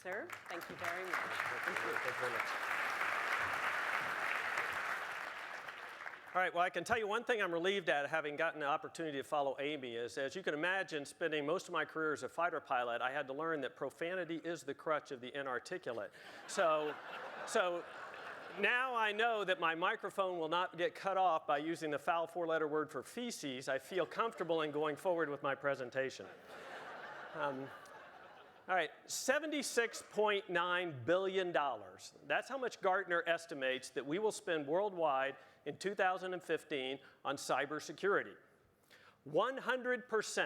sir. Thank you very much. Thank you very much. All right, well, I can tell you one thing I'm relieved at, having gotten the opportunity to follow Amy, is, as you can imagine, spending most of my career as a fighter pilot, I had to learn that profanity is the crutch of the inarticulate. So now I know that my microphone will not get cut off by using the foul four-letter word for feces. I feel comfortable in going forward with my presentation. All right, $76.9 billion. That's how much Gartner estimates that we will spend worldwide in 2015 on cybersecurity. 100%.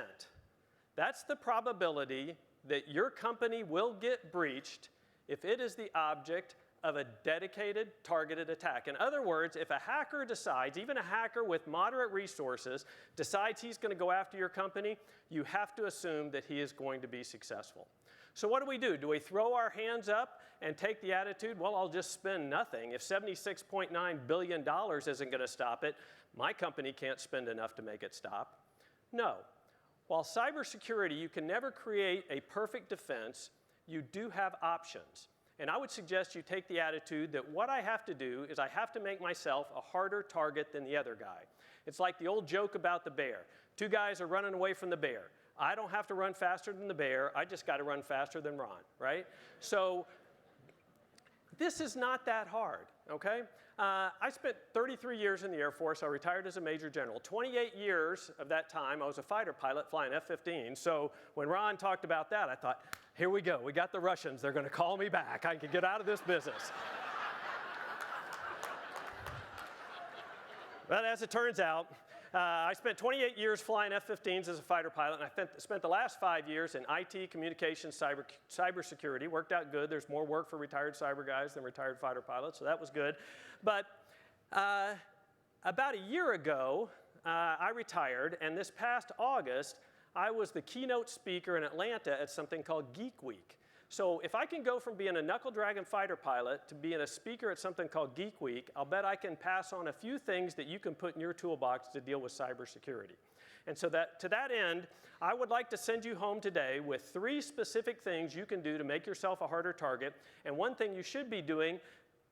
That's the probability that your company will get breached if it is the object of a dedicated, targeted attack. In other words, if a hacker decides, even a hacker with moderate resources, decides he's going to go after your company, you have to assume that he is going to be successful. So what do? Do we throw our hands up and take the attitude, well, I'll just spend nothing. If $76.9 billion isn't going to stop it, my company can't spend enough to make it stop? No. While cybersecurity, you can never create a perfect defense, you do have options. And I would suggest you take the attitude that what I have to do is I have to make myself a harder target than the other guy. It's like the old joke about the bear. Two guys are running away from the bear. I don't have to run faster than the bear. I just got to run faster than Ron, right? So this is not that hard, okay? I spent 33 years in the Air Force. I retired as a Major General. 28 years of that time, I was a fighter pilot flying F-15. So when Ron talked about that, I thought, here we go. We got the Russians. They're going to call me back. I can get out of this business. But as it turns out, I spent 28 years flying F-15s as a fighter pilot, and I spent the last 5 years in IT, communications, cybersecurity. Worked out good. There's more work for retired cyber guys than retired fighter pilots, so that was good. But about a year ago, I retired, and this past August, I was the keynote speaker in Atlanta at something called Geek Week. So if I can go from being a knuckle dragon fighter pilot to being a speaker at something called Geek Week, I'll bet I can pass on a few things that you can put in your toolbox to deal with cybersecurity. And so to that end, I would like to send you home today with 3 specific things you can do to make yourself a harder target, and one thing you should be doing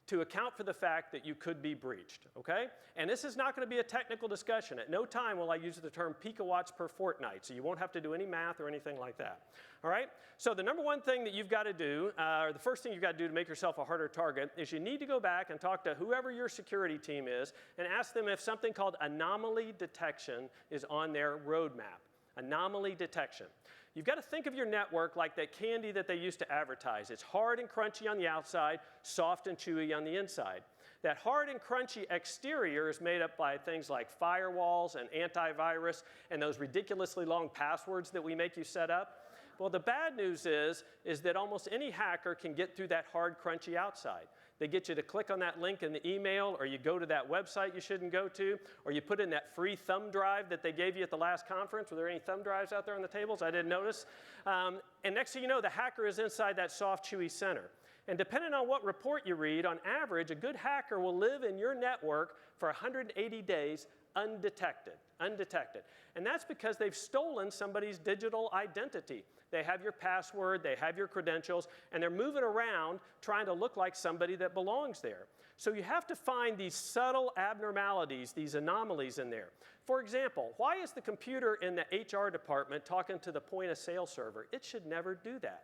to account for the fact that you could be breached, okay? And this is not going to be a technical discussion. At no time will I use the term picowatts per fortnight, so you won't have to do any math or anything like that, all right? So the number one thing that you've got to do, or the first thing you've got to do to make yourself a harder target, is you need to go back and talk to whoever your security team is and ask them if something called anomaly detection is on their roadmap. Anomaly detection. You've got to think of your network like that candy that they used to advertise. It's hard and crunchy on the outside, soft and chewy on the inside. That hard and crunchy exterior is made up by things like firewalls and antivirus and those ridiculously long passwords that we make you set up. Well, the bad news is that almost any hacker can get through that hard, crunchy outside. They get you to click on that link in the email, or you go to that website you shouldn't go to, or you put in that free thumb drive that they gave you at the last conference. Were there any thumb drives out there on the tables? I didn't notice. And next thing you know, the hacker is inside that soft, chewy center. And depending on what report you read, on average, a good hacker will live in your network for 180 days undetected. And that's because they've stolen somebody's digital identity. They have your password, they have your credentials, and they're moving around trying to look like somebody that belongs there. So you have to find these subtle abnormalities, these anomalies in there. For example, why is the computer in the HR department talking to the point of sale server? It should never do that.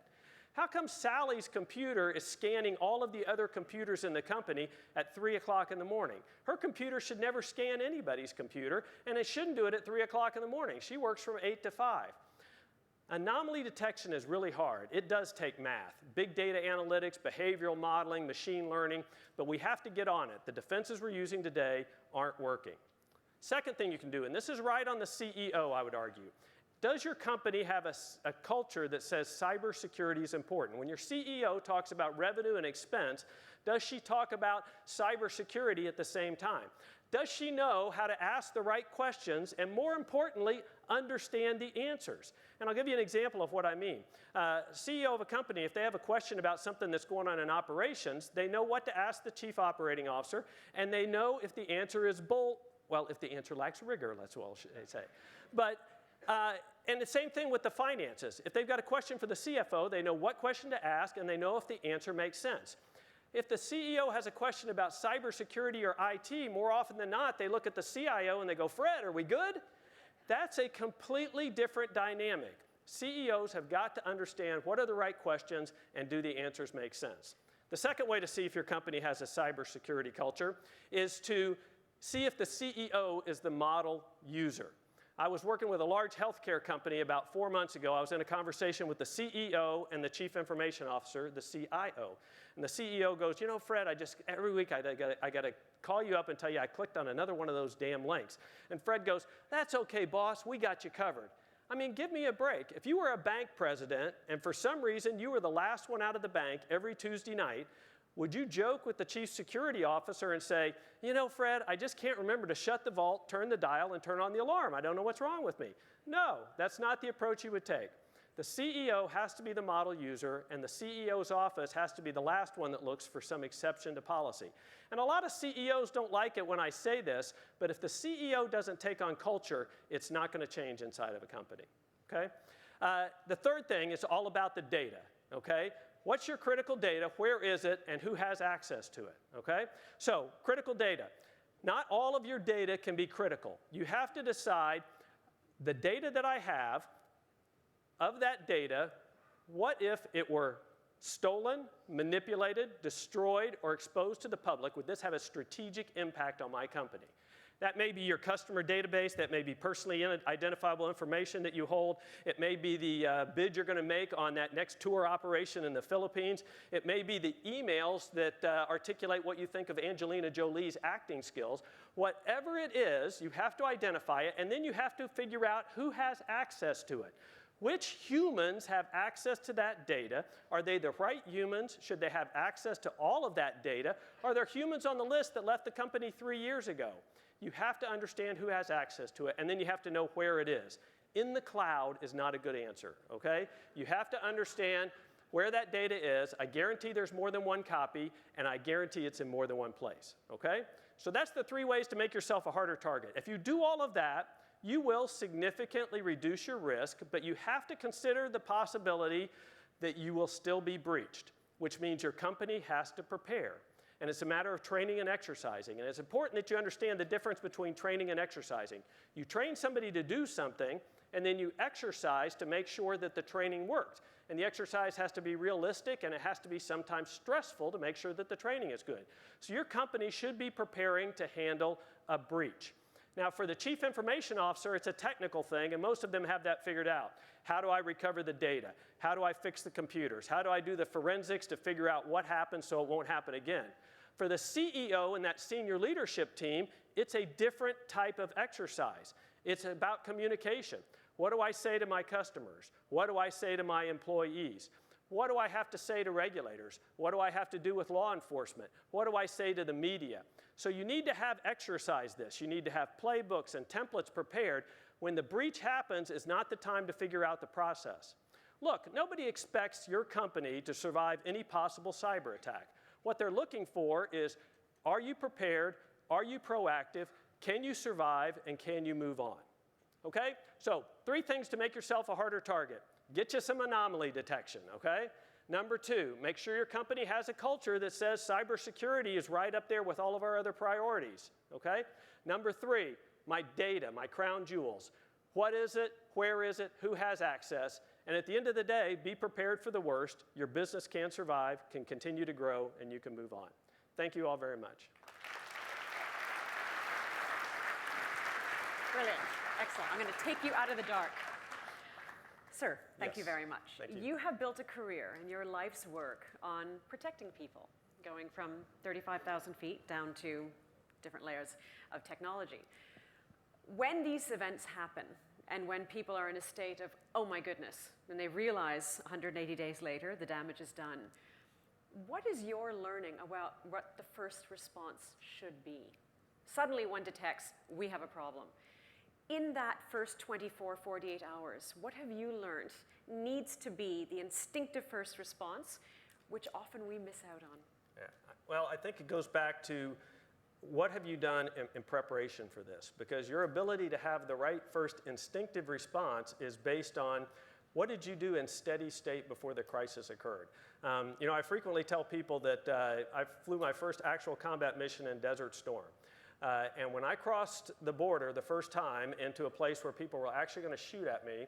How come Sally's computer is scanning all of the other computers in the company at 3 o'clock in the morning? Her computer should never scan anybody's computer, and it shouldn't do it at 3 o'clock in the morning. She works from 8 to 5. Anomaly detection is really hard. It does take math, big data analytics, behavioral modeling, machine learning, but we have to get on it. The defenses we're using today aren't working. Second thing you can do, and this is right on the CEO, I would argue. Does your company have a culture that says cybersecurity is important? When your CEO talks about revenue and expense, does she talk about cybersecurity at the same time? Does she know how to ask the right questions and, more importantly, understand the answers? And I'll give you an example of what I mean. CEO of a company, if they have a question about something that's going on in operations, they know what to ask the chief operating officer, and they know if the answer is well, if the answer lacks rigor, let's well say. But And the same thing with the finances. If they've got a question for the CFO, they know what question to ask, and they know if the answer makes sense. If the CEO has a question about cybersecurity or IT, more often than not, they look at the CIO and they go, Fred, are we good? That's a completely different dynamic. CEOs have got to understand what are the right questions and do the answers make sense. The second way to see if your company has a cybersecurity culture is to see if the CEO is the model user. I was working with a large healthcare company about 4 months ago. I was in a conversation with the CEO and the Chief Information Officer, the CIO. And the CEO goes, you know, Fred, every week I got to call you up and tell you I clicked on another one of those damn links. And Fred goes, that's okay, boss, we got you covered. I mean, give me a break. If you were a bank president and for some reason you were the last one out of the bank every Tuesday night, would you joke with the chief security officer and say, you know, Fred, I just can't remember to shut the vault, turn the dial, and turn on the alarm. I don't know what's wrong with me. No, that's not the approach you would take. The CEO has to be the model user, and the CEO's office has to be the last one that looks for some exception to policy. And a lot of CEOs don't like it when I say this, but if the CEO doesn't take on culture, it's not going to change inside of a company, okay? The third thing is all about the data, okay? What's your critical data, where is it, and who has access to it, okay? So, critical data. Not all of your data can be critical. You have to decide the data that I have, of that data, what if it were stolen, manipulated, destroyed, or exposed to the public? Would this have a strategic impact on my company? That may be your customer database. That may be personally identifiable information that you hold. It may be the bid you're going to make on that next tour operation in the Philippines. It may be the emails that articulate what you think of Angelina Jolie's acting skills. Whatever it is, you have to identify it, and then you have to figure out who has access to it. Which humans have access to that data? Are they the right humans? Should they have access to all of that data? Are there humans on the list that left the company 3 years ago? You have to understand who has access to it, and then you have to know where it is. In the cloud is not a good answer, okay? You have to understand where that data is. I guarantee there's more than one copy, and I guarantee it's in more than one place, okay? So that's the 3 ways to make yourself a harder target. If you do all of that, you will significantly reduce your risk, but you have to consider the possibility that you will still be breached, which means your company has to prepare. And it's a matter of training and exercising. And it's important that you understand the difference between training and exercising. You train somebody to do something, and then you exercise to make sure that the training works. And the exercise has to be realistic, and it has to be sometimes stressful to make sure that the training is good. So your company should be preparing to handle a breach. Now, for the Chief Information Officer, it's a technical thing, and most of them have that figured out. How do I recover the data? How do I fix the computers? How do I do the forensics to figure out what happened so it won't happen again? For the CEO and that senior leadership team, it's a different type of exercise. It's about communication. What do I say to my customers? What do I say to my employees? What do I have to say to regulators? What do I have to do with law enforcement? What do I say to the media? So you need to have exercised this. You need to have playbooks and templates prepared. When the breach happens, is not the time to figure out the process. Look, nobody expects your company to survive any possible cyber attack. What they're looking for is, are you prepared? Are you proactive? Can you survive? And can you move on? Okay? So 3 things to make yourself a harder target. Get you some anomaly detection, okay? Number 2, make sure your company has a culture that says cybersecurity is right up there with all of our other priorities, okay? Number 3, my data, my crown jewels. What is it? Where is it? Who has access? And at the end of the day, be prepared for the worst. Your business can survive, can continue to grow, and you can move on. Thank you all very much. Brilliant. Excellent. I'm going to take you out of the dark. Sir, thank you very much. Thank you. You have built a career in your life's work on protecting people, going from 35,000 feet down to different layers of technology. When these events happen, and when people are in a state of, oh my goodness, and they realize 180 days later the damage is done, what is your learning about what the first response should be? Suddenly one detects, we have a problem. In that first 24, 48 hours, what have you learned needs to be the instinctive first response, which often we miss out on? Yeah. Well, I think it goes back to what have you done in preparation for this? Because your ability to have the right first instinctive response is based on what did you do in steady state before the crisis occurred? You know, I frequently tell people that I flew my first actual combat mission in Desert Storm. And when I crossed the border the first time into a place where people were actually going to shoot at me,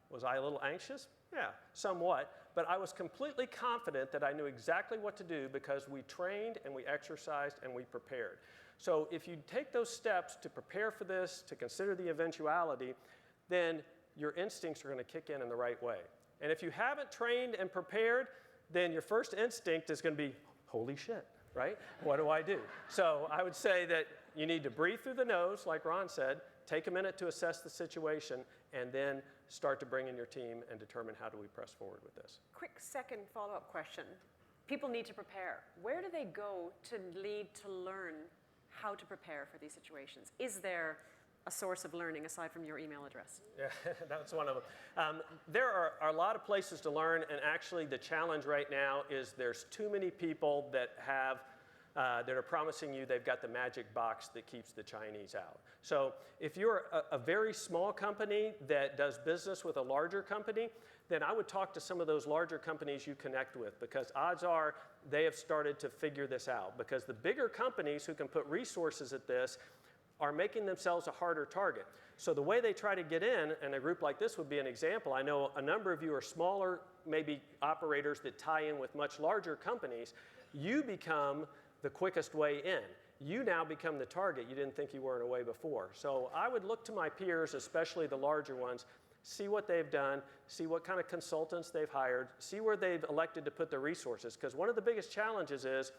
was I a little anxious? Yeah, somewhat. But I was completely confident that I knew exactly what to do because we trained and we exercised and we prepared. So if you take those steps to prepare for this, to consider the eventuality, then your instincts are going to kick in the right way. And if you haven't trained and prepared, then your first instinct is going to be, holy shit, right? What do I do? So I would say that you need to breathe through the nose, like Ron said, take a minute to assess the situation, and then start to bring in your team and determine how do we press forward with this. Quick second follow-up question. People need to prepare. Where do they go to learn how to prepare for these situations? Is there a source of learning aside from your email address? Yeah, that's one of them. There are a lot of places to learn, and actually the challenge right now is there's too many people that are promising you they've got the magic box that keeps the Chinese out. So if you're a very small company that does business with a larger company, then I would talk to some of those larger companies you connect with, because odds are they have started to figure this out. Because the bigger companies who can put resources at this are making themselves a harder target. So the way they try to get in, and a group like this would be an example, I know a number of you are smaller, maybe operators that tie in with much larger companies, you become the quickest way in. You now become the target you didn't think you were in a way before. So I would look to my peers, especially the larger ones, see what they've done, see what kind of consultants they've hired, see where they've elected to put the resources. Because one of the biggest challenges is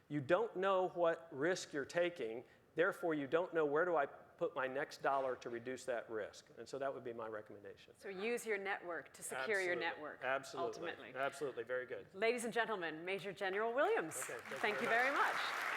you don't know what risk you're taking, therefore you don't know where do I put my next dollar to reduce that risk. And so that would be my recommendation. So use your network to secure your network. Absolutely. Ultimately. Absolutely. Very good. Ladies and gentlemen, Major General Williams, Okay, thank you very much.